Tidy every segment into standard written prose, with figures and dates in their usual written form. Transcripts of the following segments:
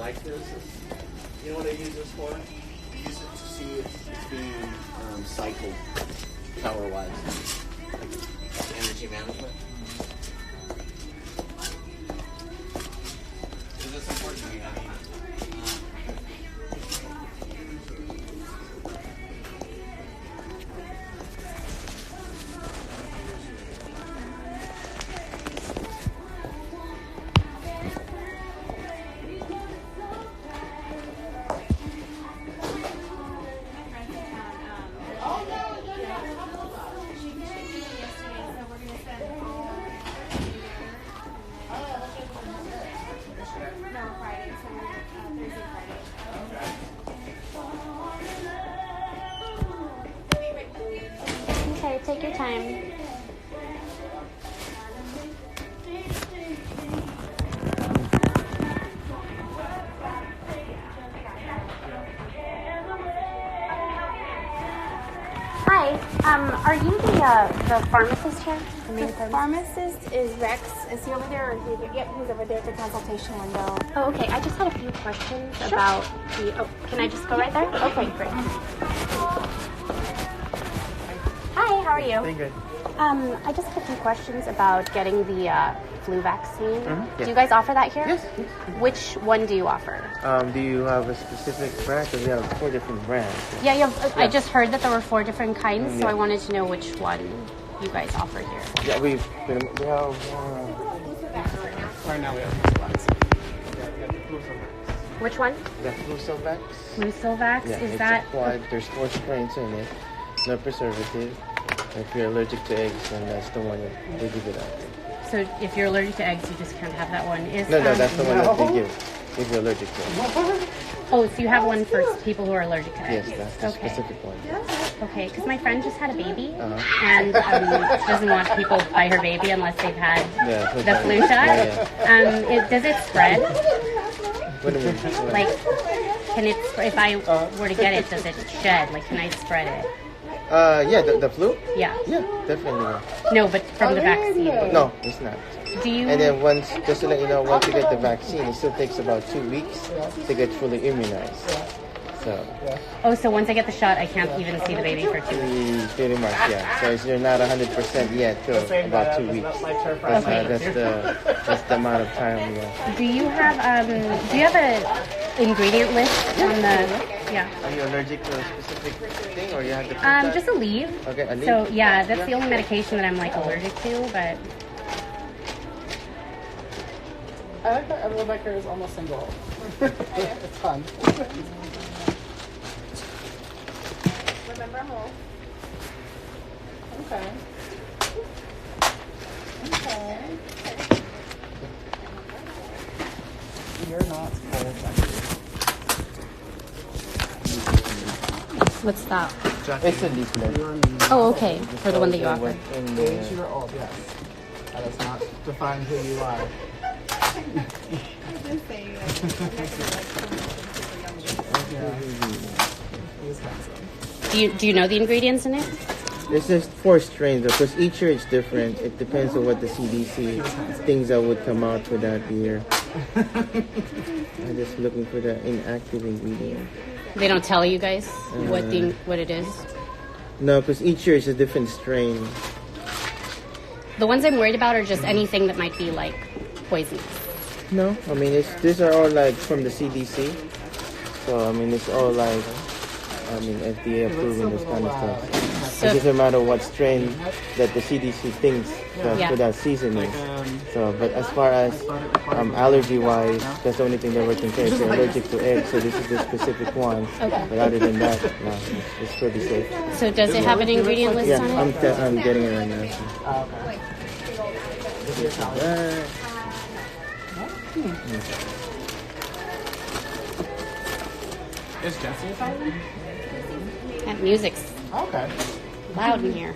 like this. You know what I use this for? I use it to see if it's being cycled power-wise. Like energy management. Because it's important to me. I mean, Okay, take your time. Hi, are you the pharmacist here? The pharmacist is Rex. Is he over there? Or yep, he's over there at the consultation window. Oh, okay. I just had a few questions about the... Oh, can I just go right there? Okay, great. Hi, how are you? Doing good. I just have a few questions about getting the flu vaccine. Yeah. Do you guys offer that here? Yes. Which one do you offer? Do you have a specific brand? Because we have 4 different brands. Yeah, I just heard that there were 4 different kinds, so Yeah. I wanted to know which one you guys offer here. Yeah, we have. right now we have these ones. Which one? The Flucelvax. Flucelvax? Yeah, Is it's that... a quad. There's 4 strains in it. No preservative. If you're allergic to eggs, then that's the one that they give it out. So if you're allergic to eggs, you just can't have that one. No, that's the one that they give if you're allergic to it. Oh, so you have one for people who are allergic to eggs? Yes, that's the specific one. Okay, because my friend just had a baby, and she doesn't want people by her baby unless they've had the flu shot. Yeah. Does it spread? What do you mean? Like, can it? If I were to get it, does it shed? Like, can I spread it? Yeah, the flu? Yeah. Yeah, definitely. No, but from the vaccine. No, it's not. Do you? And then just to let you know, once you get the vaccine, it still takes about 2 weeks to get fully immunized. So. Oh, so once I get the shot, I can't even see the baby for 2 weeks. Pretty much, yeah. So you're not 100% yet till about 2 weeks. That's the amount of time. Yeah. Do you have a ingredient list on the? Yeah. Are you allergic to a specific thing, or you have to? Just a leave. Okay, a leave. So yeah, that's the only medication that I'm like allergic to, but. I like that everyone back here is almost single. It's fun. Remember home. Okay. Okay. You're not cold. What's that? It's a leaflet. Oh, okay. For the one that you offer. 8-year-old, yes. That does not define who you are. Do you know the ingredients in it? There's just 4 strains, because each year is different. It depends on what the CDC things that would come out for that year. I'm just looking for the inactive ingredient. They don't tell you guys what it is? No, because each year is a different strain. The ones I'm worried about are just anything that might be like poisonous. No, I mean these are all like from the CDC. So I mean it's all like FDA approved and this kind of stuff. So It doesn't matter what strain that the CDC thinks for that seasoning. So, but as far as allergy-wise, that's the only thing that we're concerned. If you're allergic to eggs, so this is the specific one. Okay. But other than that, no, it's pretty safe. So does it have an ingredient list Yeah, on it? I'm getting it right now. Is Jesse Italian? That music's Okay. loud in here.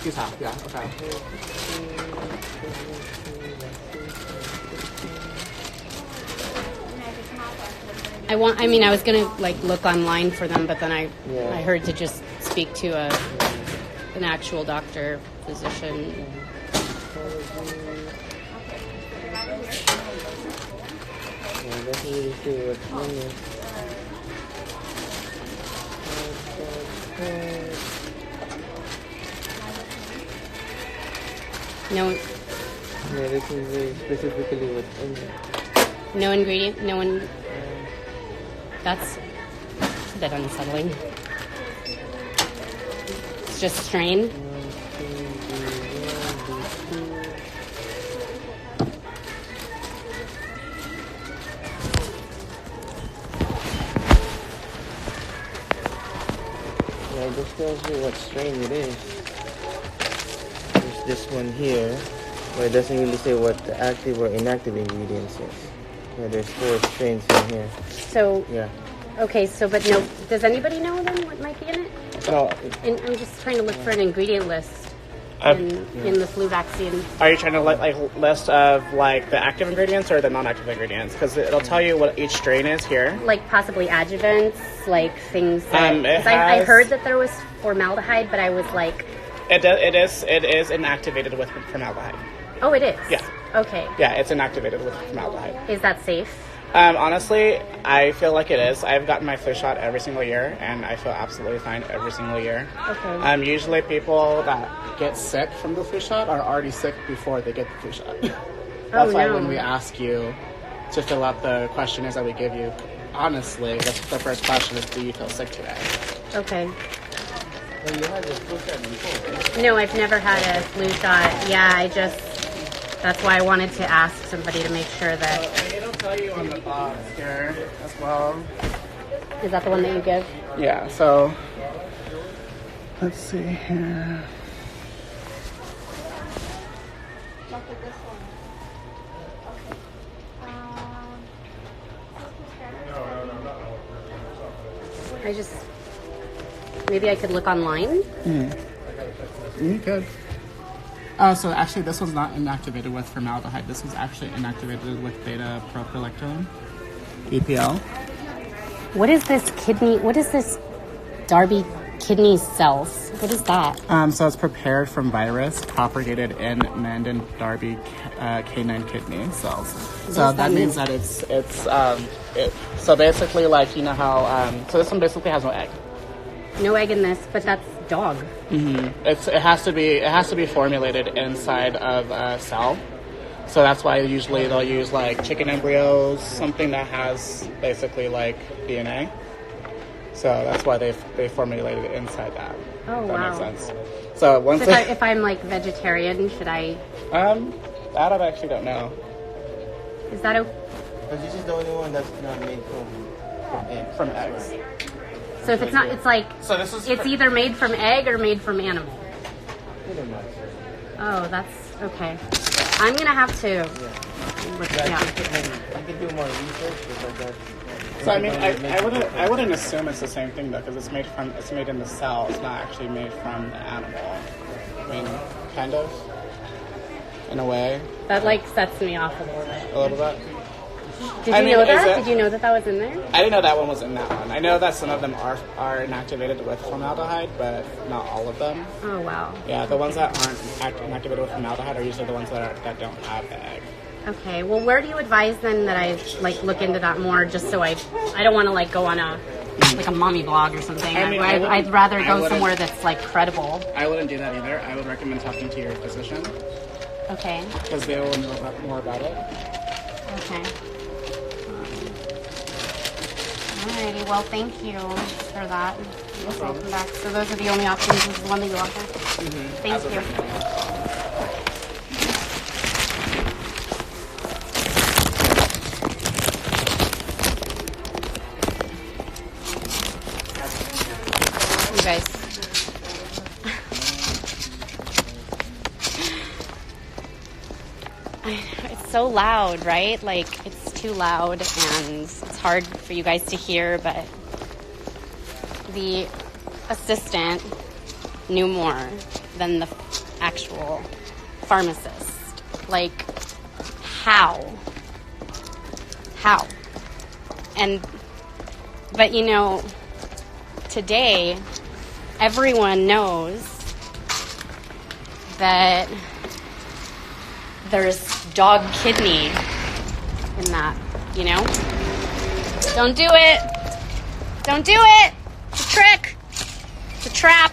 She's half, yeah, okay. I was gonna like look online for them, but then I heard to just speak to an actual doctor, physician. Yeah, that's really see what's in it. No, Yeah, this is specifically what's in it. no ingredient, no one. That's a bit unsettling. It's just strain. Yeah, it just tells you what strain it is. There's this one here, where it doesn't really say what the active or inactive ingredients is. Yeah, there's 4 strains in here. So, Yeah. okay, so, but no, does anybody know then what might be in it? No, And I'm just trying to look for an ingredient list in the flu vaccine. Are you trying to like list of like the active ingredients or the non-active ingredients? Because it'll tell you what each strain is here. Like possibly adjuvants, like things that... It 'cause I has- heard that there was formaldehyde, but I was like, It is inactivated with formaldehyde. oh, it is? Yeah. Okay. Yeah, it's inactivated with formaldehyde. Is that safe? Honestly, I feel like it is. I've gotten my flu shot every single year, and I feel absolutely fine every single year. Okay. Usually people that get sick from the flu shot are already sick before they get the flu shot. That's why no. when we ask you to fill out the questionnaires that we give you, honestly, the first question is, do you feel sick today? Okay. Well, you had this flu shot before, right? No, I've never had a flu shot. Yeah, that's why I wanted to ask somebody to make sure that... And it'll tell you on the box here as well. Is that the one that you give? Yeah, so let's see here. Maybe I could look online? You could. So actually this one's not inactivated with formaldehyde. This one's actually inactivated with beta-propylectone, EPL. What is this Darby kidney cells? What is that? So it's prepared from virus propagated in Mandan Darby canine kidney cells. So that means that so basically like, you know how, so this one basically has no egg. No egg in this, but that's dog. Mm-hmm. It has to be formulated inside of a cell. So that's why usually they'll use like chicken embryos, something that has basically like DNA. So that's why they formulated it inside that. Oh, if that wow. makes sense. So once So if I'm like vegetarian, should I? That I actually don't know. Is that but this is the only one that's not made from eggs. From eggs. So if it's not, it's like So this is it's either made from egg or made from animal. Pretty much. Oh, that's okay. I'm gonna have to. Yeah. You can do more research because that's... So I mean, I wouldn't assume it's the same thing though, because it's made in the cell. It's not actually made from the animal. I mean, kind of, in a way, That like sets me off a little bit. a little bit. Did I you mean, know is that? it- Did you know that was in there? I didn't know that one was in that one. I know that some of them are inactivated with formaldehyde, but not all of them. Oh wow. Yeah, the ones that aren't inactivated with formaldehyde are usually the ones that don't have the egg. Okay. Well, where do you advise then that I like look into that more, just so I don't want to like go on a mommy blog or something. I mean, I'd rather I go wouldn't- somewhere that's like credible. I wouldn't do that either. I would recommend talking to your physician Okay. because they will know more about it. Okay. Alrighty. Well, thank you for that. I guess I'll come back. So those are the only options. This is the one that you offer. Thank you. You guys. It's so loud, right? Like, it's too loud and it's hard for you guys to hear, but the assistant knew more than the actual pharmacist. Like, how? But you know, today, everyone knows that there's dog kidney in that, you know? Don't do it. Don't do it. It's a trick. It's a trap.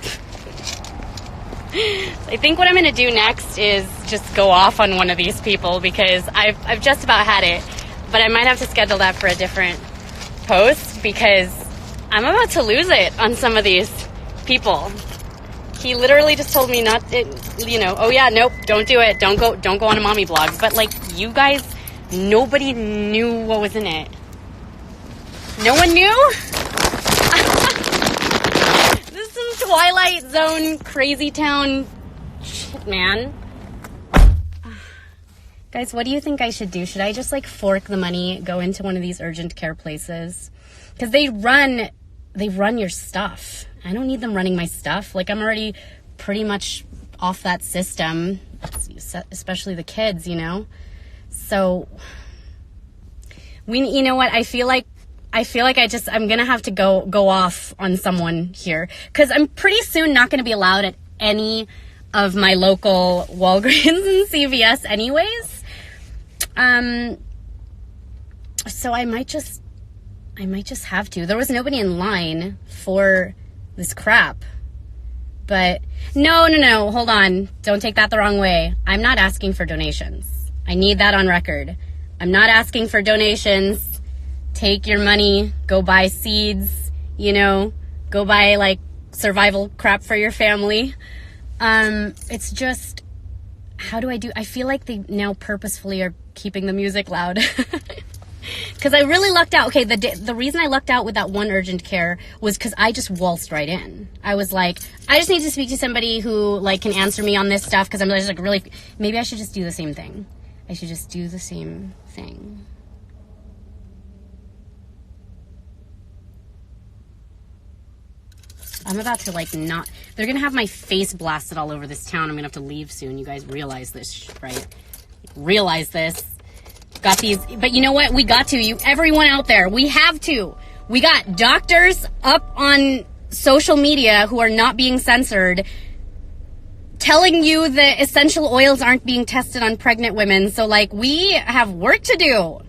I think what I'm going to do next is just go off on one of these people because I've just about had it. But I might have to schedule that for a different post because I'm about to lose it on some of these people. He literally just told me not to, oh yeah, nope, don't do it. Don't go on a mommy blog. But like you guys, nobody knew what was in it. No one knew? This is Twilight Zone, crazy town shit, man. Guys, what do you think I should do? Should I just like fork the money, go into one of these urgent care places? Because they run your stuff. I don't need them running my stuff. Like I'm already pretty much off that system, especially the kids, you know? So you know what? I feel like I'm going to have to go off on someone here because I'm pretty soon not going to be allowed at any of my local Walgreens and CVS anyways. So I might just have to. There was nobody in line for this crap. But no, hold on. Don't take that the wrong way. I'm not asking for donations. I need that on record. I'm not asking for donations. Take your money, go buy seeds, go buy like survival crap for your family. It's just, I feel like they now purposefully are keeping the music loud. Because I really lucked out. Okay, the reason I lucked out with that one urgent care was because I just waltzed right in. I was like, I just need to speak to somebody who like can answer me on this stuff because I'm just like really, maybe I should just do the same thing. I should just do the same thing. I'm about to like not, they're going to have my face blasted all over this town. I'm going to have to leave soon. You guys realize this, right? Realize this. Got these, but you know what? We got to, everyone out there, we have to. We got doctors up on social media who are not being censored telling you that essential oils aren't being tested on pregnant women. So like we have work to do.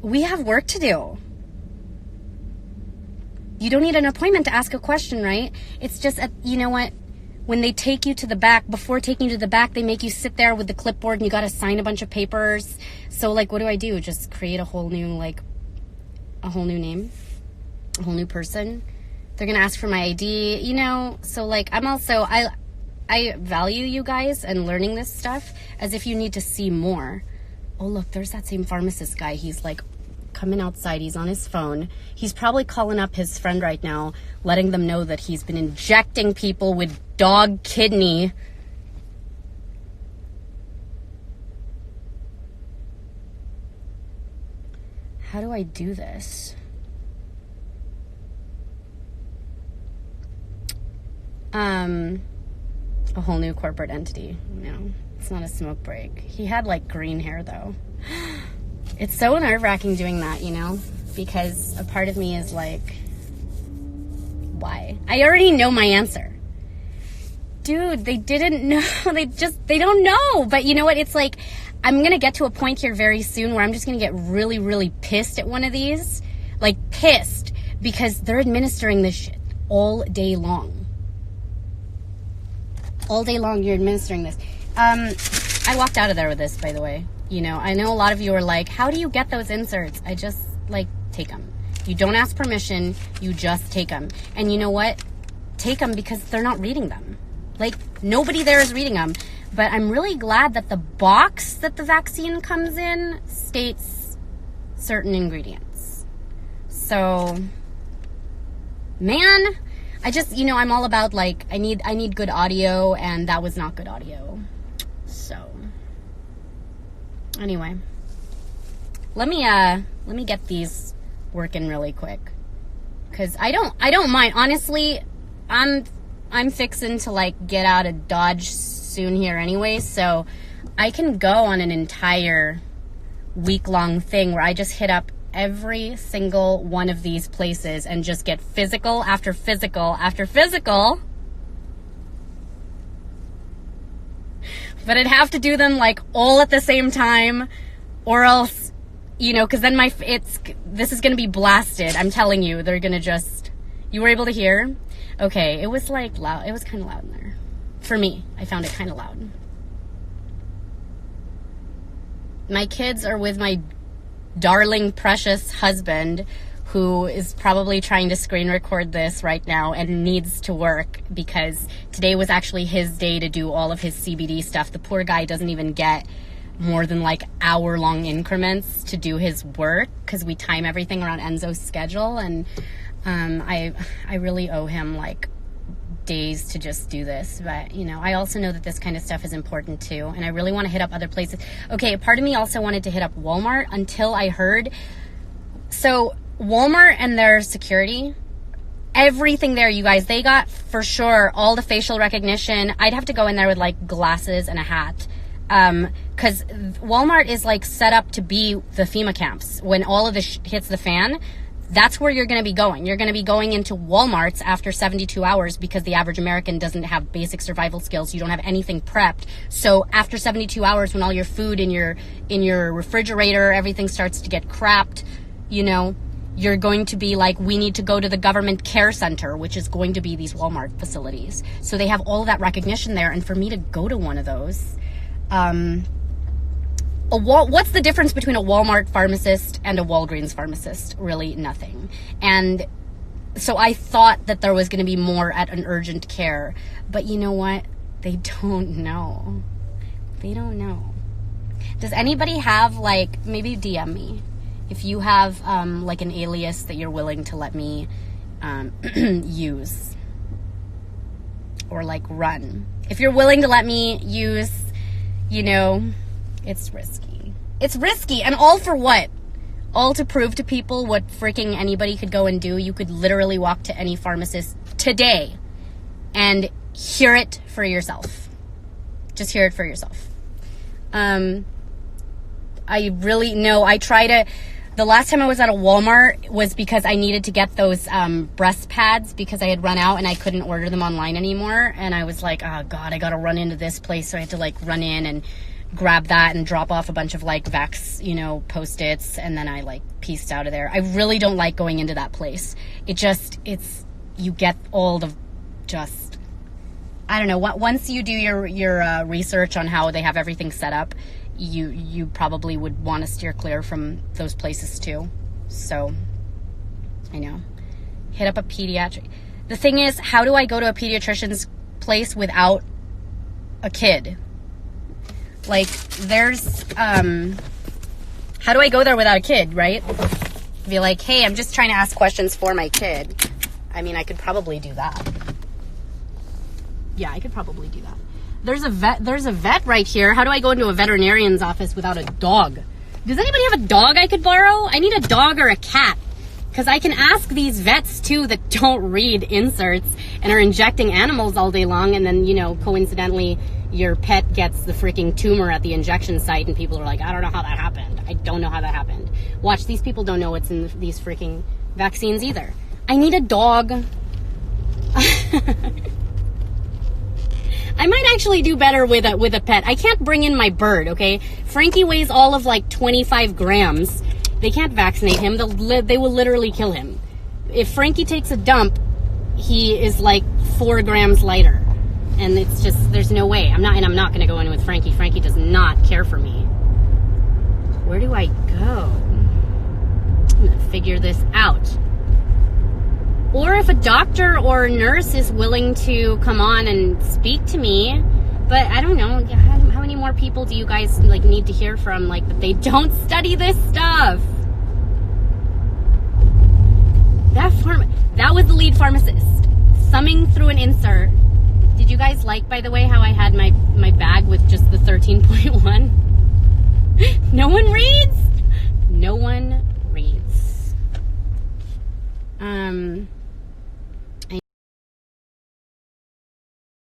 We have work to do. You don't need an appointment to ask a question, right? It's just, you know what? When they take you to the back, before taking you to the back, they make you sit there with the clipboard and you got to sign a bunch of papers. So like, what do I do? Just create a whole new name, a whole new person. They're going to ask for my ID, So like, I value you guys and learning this stuff as if you need to see more. Oh, look, there's that same pharmacist guy. He's like coming outside. He's on his phone. He's probably calling up his friend right now, letting them know that he's been injecting people with dog kidney. How do I do this? A whole new corporate entity. No, it's not a smoke break. He had like green hair though. It's so nerve-wracking doing that, because a part of me is like, why? I already know my answer. Dude, they didn't know. They don't know. But you know what? It's like, I'm going to get to a point here very soon where I'm just going to get really, really pissed at one of these. Like, pissed. Because they're administering this shit all day long. All day long, you're administering this. I walked out of there with this, by the way. I know a lot of you are like, how do you get those inserts? I just, take them. You don't ask permission. You just take them. And you know what? Take them because they're not reading them. Nobody there is reading them. But I'm really glad that the box that the vaccine comes in states certain ingredients. So, man, I just, I'm all about, I need good audio, and that was not good audio. So, anyway, let me get these working really quick, because I don't mind, honestly. I'm fixing to get out of Dodge soon here anyway, so I can go on an entire week-long thing where I just hit up every single one of these places and just get physical after physical after physical But I'd have to do them like all at the same time, or else, you know, because then this is gonna be blasted. I'm telling you, they're gonna just. You were able to hear? Okay, it was like loud. It was kind of loud in there. For me, I found it kind of loud. My kids are with my darling, precious husband, who is probably trying to screen record this right now and needs to work because today was actually his day to do all of his CBD stuff. The poor guy doesn't even get more than like hour-long increments to do his work because we time everything around Enzo's schedule, and I really owe him like days to just do this. But you know, I also know that this kind of stuff is important too, and I really want to hit up other places. Okay, part of me also wanted to hit up Walmart until I heard. So Walmart and their security, everything there, you guys, they got for sure all the facial recognition. I'd have to go in there with like glasses and a hat, because Walmart is like set up to be the FEMA camps. When all of this hits the fan, that's where you're going to be going. You're going to be going into Walmarts after 72 hours because the average American doesn't have basic survival skills. You don't have anything prepped. So after 72 hours, when all your food in your refrigerator, everything starts to get crapped, you know, you're going to be like, we need to go to the government care center, which is going to be these Walmart facilities. So they have all that recognition there. And for me to go to one of those, what's the difference between a Walmart pharmacist and a Walgreens pharmacist? Really nothing. And so I thought that there was going to be more at an urgent care, but you know what? They don't know. They don't know. Does anybody have, like, maybe DM me if you have like an alias that you're willing to let me use or like run. If you're willing to let me use, you know, it's risky. It's risky. And all for what? All to prove to people what freaking anybody could go and do. You could literally walk to any pharmacist today and hear it for yourself. Just hear it for yourself. I really know. I try to. The last time I was at a Walmart was because I needed to get those breast pads because I had run out and I couldn't order them online anymore. And I was like, oh God, I got to run into this place. So I had to like run in and grab that and drop off a bunch of like Vax, you know, Post-its. And then I like pieced out of there. I really don't like going into that place. You get all the just, I don't know. Once you do your research on how they have everything set up, you probably would want to steer clear from those places too. So, I know. Hit up a pediatric. The thing is, how do I go to a pediatrician's place without a kid? Like, there's, how do I go there without a kid, right? Be like, hey, I'm just trying to ask questions for my kid. I mean, I could probably do that. Yeah, I could probably do that. There's a vet right here. How do I go into a veterinarian's office without a dog? Does anybody have a dog I could borrow? I need a dog or a cat. Because I can ask these vets, too, that don't read inserts and are injecting animals all day long. And then, you know, coincidentally, your pet gets the freaking tumor at the injection site. And people are like, I don't know how that happened. I don't know how that happened. Watch, these people don't know what's in these freaking vaccines either. I need a dog. I might actually do better with a pet. I can't bring in my bird, okay? Frankie weighs all of like 25 grams. They can't vaccinate him. They will literally kill him. If Frankie takes a dump, he is like 4 grams lighter. And it's just, there's no way. I'm not going to go in with Frankie. Frankie does not care for me. Where do I go? I'm going to figure this out. Or if a doctor or a nurse is willing to come on and speak to me. But I don't know, how many more people do you guys like need to hear from, like, that they don't study this stuff? That was the lead pharmacist, thumbing through an insert. Did you guys like, by the way, how I had my bag with just the 13.1? No one reads? No one reads.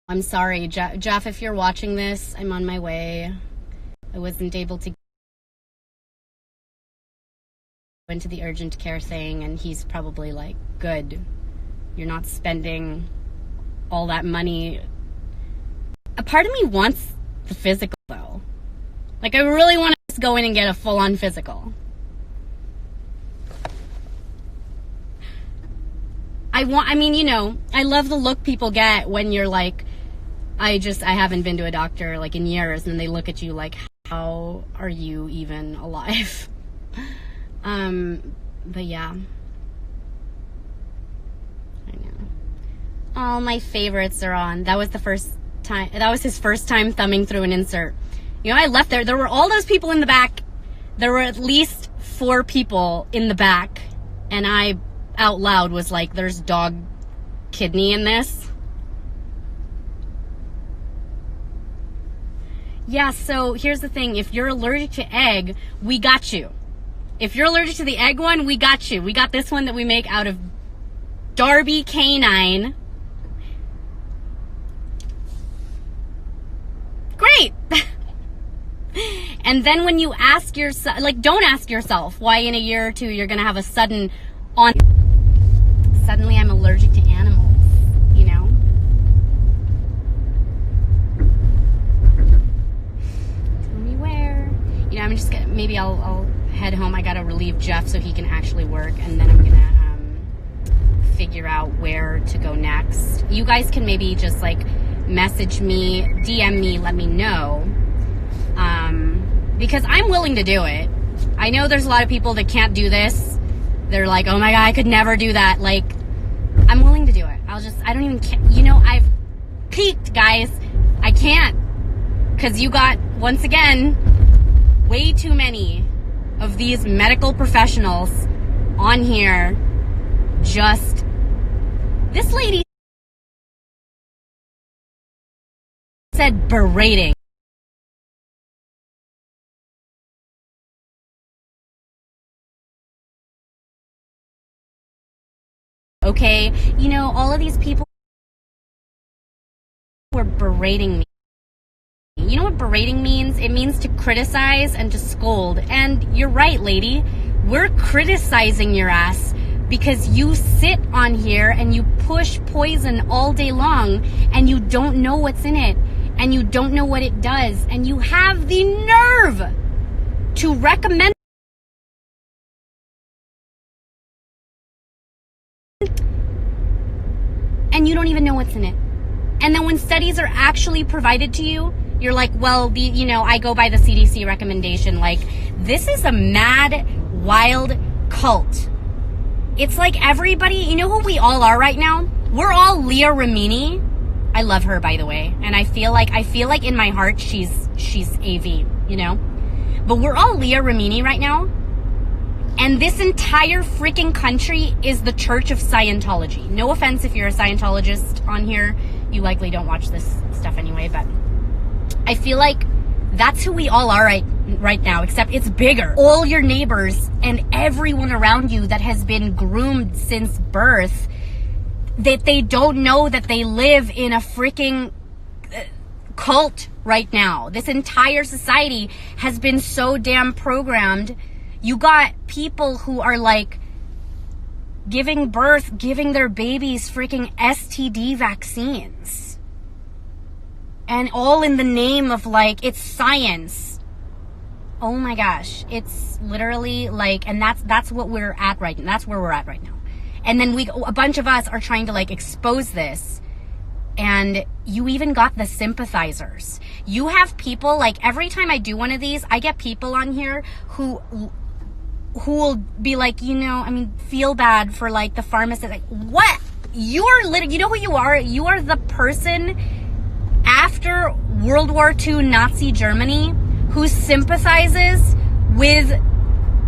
I'm sorry, Jeff, if you're watching this, I'm on my way. I wasn't able to go into the urgent care thing, and he's probably like, good, you're not spending all that money. A part of me wants the physical, though. Like, I really want to just go in and get a full-on physical. I mean, you know, I love the look people get when you're like, I haven't been to a doctor, like, in years, and they look at you like, how are you even alive? But yeah. I know. All my favorites are on. That was his first time thumbing through an insert. You know, I left there. There were all those people in the back. There were at least 4 people in the back. And I, out loud, was like, there's dog kidney in this. Yeah, so here's the thing. If you're allergic to egg, we got you. If you're allergic to the egg one, we got you. We got this one that we make out of Darby Canine. Great! And then when you ask yourself, like, don't ask yourself why in a year or 2 you're gonna have a suddenly I'm allergic to animals, you know? Tell me where. You know, I'm just gonna, maybe I'll head home. I gotta relieve Jeff so he can actually work, and then I'm gonna figure out where to go next. You guys can maybe just like message me, DM me, let me know, because I'm willing to do it. I know there's a lot of people that can't do this. They're like, oh my god, I could never do that. Like, I'm willing to do it. I don't even care. You know, I've peaked, guys. I can't, because you got, once again, way too many of these medical professionals on here. Just, this lady said berating. Okay, you know, all of these people were berating me. You know what berating means? It means to criticize and to scold. And you're right, lady. We're criticizing your ass because you sit on here and you push poison all day long and you don't know what's in it and you don't know what it does, and you have the nerve to recommend and you don't even know what's in it. And then when studies are actually provided to you, you're like, well, you know, I go by the CDC recommendation. Like, this is a mad, wild cult. It's like everybody, you know who we all are right now? We're all Leah Remini. I love her, by the way. And I feel like in my heart, she's AV, you know? But we're all Leah Remini right now. And this entire freaking country is the Church of Scientology. No offense if you're a Scientologist on here. You likely don't watch this stuff anyway, but I feel like that's who we all are right now, except it's bigger. All your neighbors and everyone around you that has been groomed since birth, that they don't know that they live in a freaking cult right now. This entire society has been so damn programmed. You got people who are like giving their babies freaking STD vaccines. And all in the name of like, it's science. Oh my gosh. It's literally like, and that's what we're at right now. That's where we're at right now. And then a bunch of us are trying to like expose this. And you even got the sympathizers. You have people, like, every time I do one of these, I get people on here who will be like, you know, I mean, feel bad for like the pharmacist. Like, what? You're literally, you know who you are? You are the person after World War II Nazi Germany who sympathizes with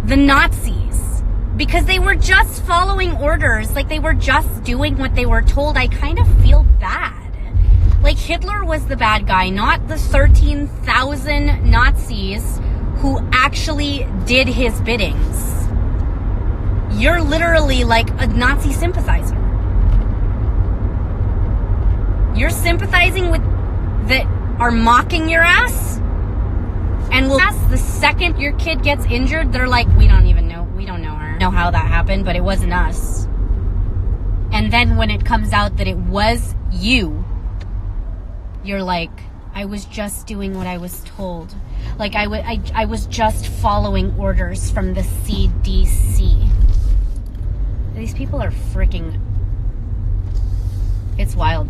the Nazis because they were just following orders. Like, they were just doing what they were told. I kind of feel bad. Like, Hitler was the bad guy, not the 13,000 Nazis who actually did his biddings. You're literally like a Nazi sympathizer. You're sympathizing with that are mocking your ass, and will ask the second your kid gets injured, they're like, we don't even know. We don't know her. Know how that happened, but it wasn't us. And then when it comes out that it was you, you're like, I was just doing what I was told. Like, I was just following orders from the CDC. These people are freaking... It's wild.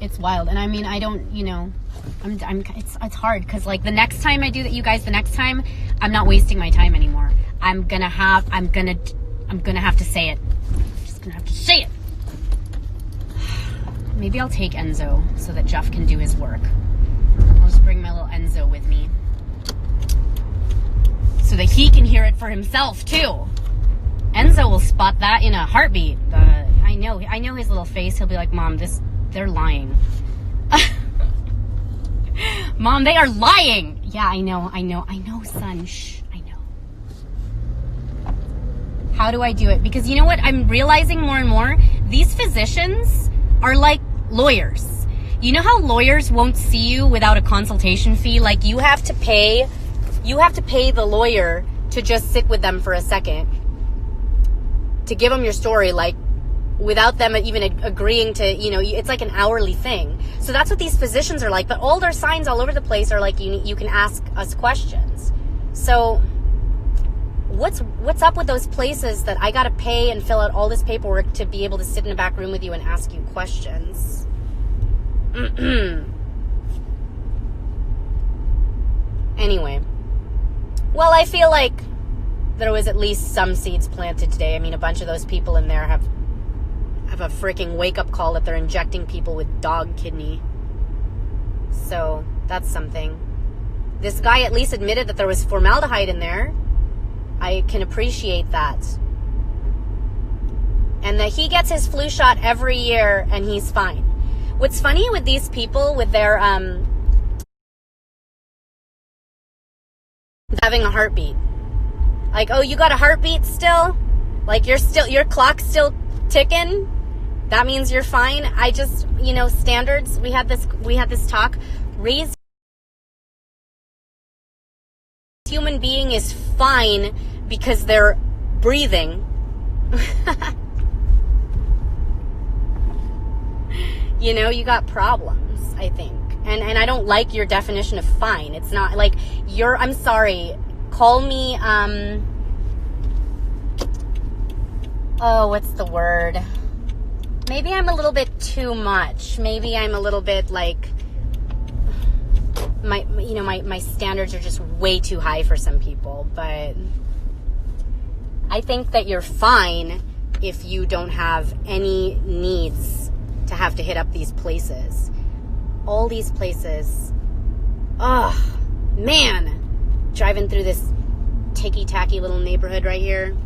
It's wild. And I mean, I don't, you know... it's hard, because, like, the next time I do that, you guys, the next time, I'm not wasting my time anymore. I'm gonna have to say it. I'm just gonna have to say it. Maybe I'll take Enzo so that Jeff can do his work. I'll just bring my little Enzo with me so that he can hear it for himself too. Enzo will spot that in a heartbeat. I know his little face. He'll be like, Mom, they're lying. Mom, they are lying. Yeah, I know, son. Shh, I know. How do I do it? Because you know what? I'm realizing more and more, these physicians are like lawyers. You know how lawyers won't see you without a consultation fee? Like, you have to pay the lawyer to just sit with them for a second to give them your story, like, without them even agreeing to, you know, it's like an hourly thing. So that's what these physicians are like. But all their signs all over the place are like, you can ask us questions. So what's up with those places that I gotta pay and fill out all this paperwork to be able to sit in a back room with you and ask you questions? Anyway, well, I feel like there was at least some seeds planted today. I mean, a bunch of those people in there have a freaking wake-up call that they're injecting people with dog kidney. So that's something. This guy at least admitted that there was formaldehyde in there. I can appreciate that. And that he gets his flu shot every year and he's fine. What's funny with these people with their having a heartbeat. Like, oh, you got a heartbeat still? Like, your clock's still ticking? That means you're fine? I just, you know, standards, we had this talk. Raised human being is fine because they're breathing. You know, you got problems, I think. And I don't like your definition of fine. It's not like I'm sorry, call me, oh, what's the word? Maybe I'm a little bit too much. Maybe I'm a little bit like, my standards are just way too high for some people. But I think that you're fine if you don't have any needs to have to hit up these places. All these places. Oh, man. Driving through this ticky-tacky little neighborhood right here.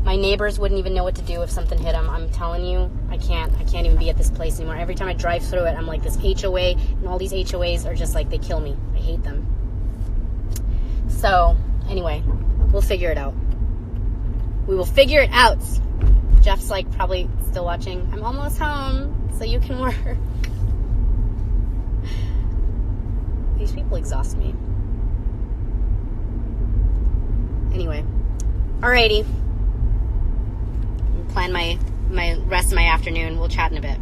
My neighbors wouldn't even know what to do if something hit them. I'm telling you, I can't even be at this place anymore. Every time I drive through it, I'm like, this HOA, and all these HOAs are just like, they kill me. I hate them. So, anyway, we'll figure it out. We will figure it out. Jeff's like probably still watching. I'm almost home, so you can work. These people exhaust me. Anyway, alrighty. Plan my rest of my afternoon. We'll chat in a bit.